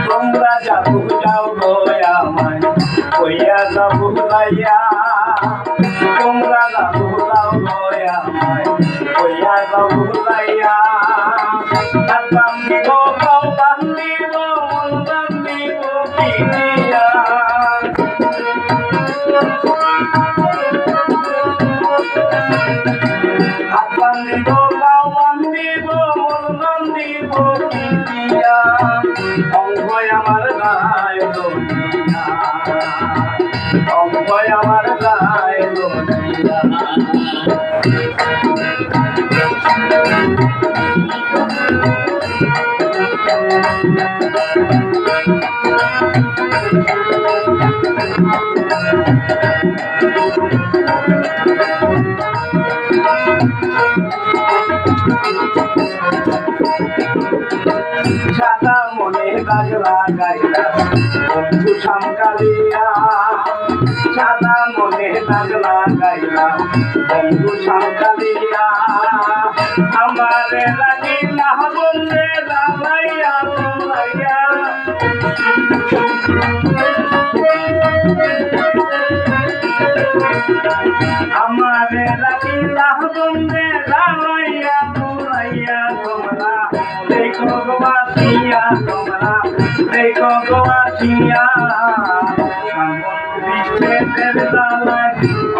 তোমরা যাবো যাও গো আমায় কইয়া যাবো লাইয়া, তোমরা যাবো যাও গো আমায় কইয়া যাবো লাইয়া। বান্ধিব পাও বান্ধিব মন বান্ধিব কি দিয়া, হাত বান্ধিব পাও বান্ধিব মন বান্ধিব কি দিয়া। অঙ্গয় আমার গায় লোনিয়া, অঙ্গয় আমার গায় লোনিয়া। সাদা মনে দাগ লাগাইলা বন্ধু সামকালিয়া, সাদা মনে দাগ লাগাইলা বন্ধু সামকালিয়া। আমারে লাগিলা বন্ধে লাগাইয়া লাগাইয়া, আমারে লাগিলা বন্ধে লাগাইয়া লাগাইয়া। তোমরা দেখো গো আসিয়া, তোমরা দেখো গো আসিয়া, বিচ্ছেদের জ্বালায়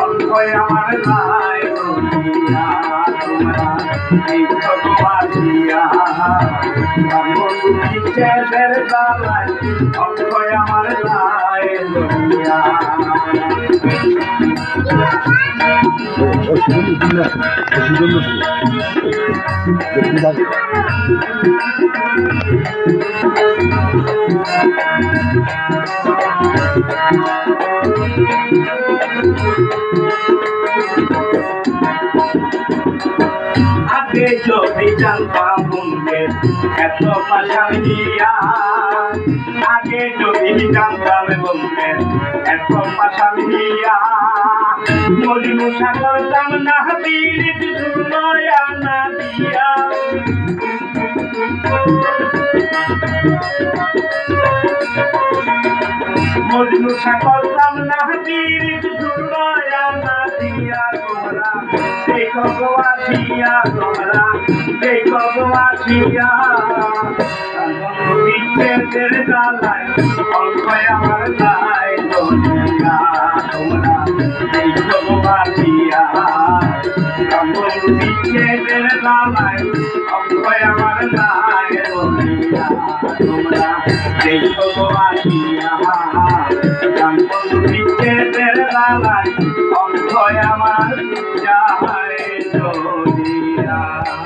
অঙ্গয় আমার গায় লোনিয়া। তোমরা দেখো গো আসিয়া, বিচ্ছেদের জ্বালায় অঙ্গয় আমার গায় লোনিয়া। আগে যদি জানতাম বন্ধের এত পাশান দিয়া, আগে যদি জানতাম বন্ধের এত পাশান দিয়া। মজনু করতাম না পীড়িত ঝুলয়া না দিয়া, মজনু করতাম না পীড়িত ঝুলয়া না দিয়া। তোমরা দেখো গো আসিয়া, তোমরা দেখো গো আসিয়া, বিচ্ছেদের জ্বালায় অঙ্গয় আমার গায় লোনিয়া। তোমরা দেখো গো আসিয়া, বিচ্ছেদের জ্বালায় অঙ্গয় আমার গায় লোনিয়া। তোমরা দেখো গো আসিয়া, বিচ্ছেদের জ্বালায়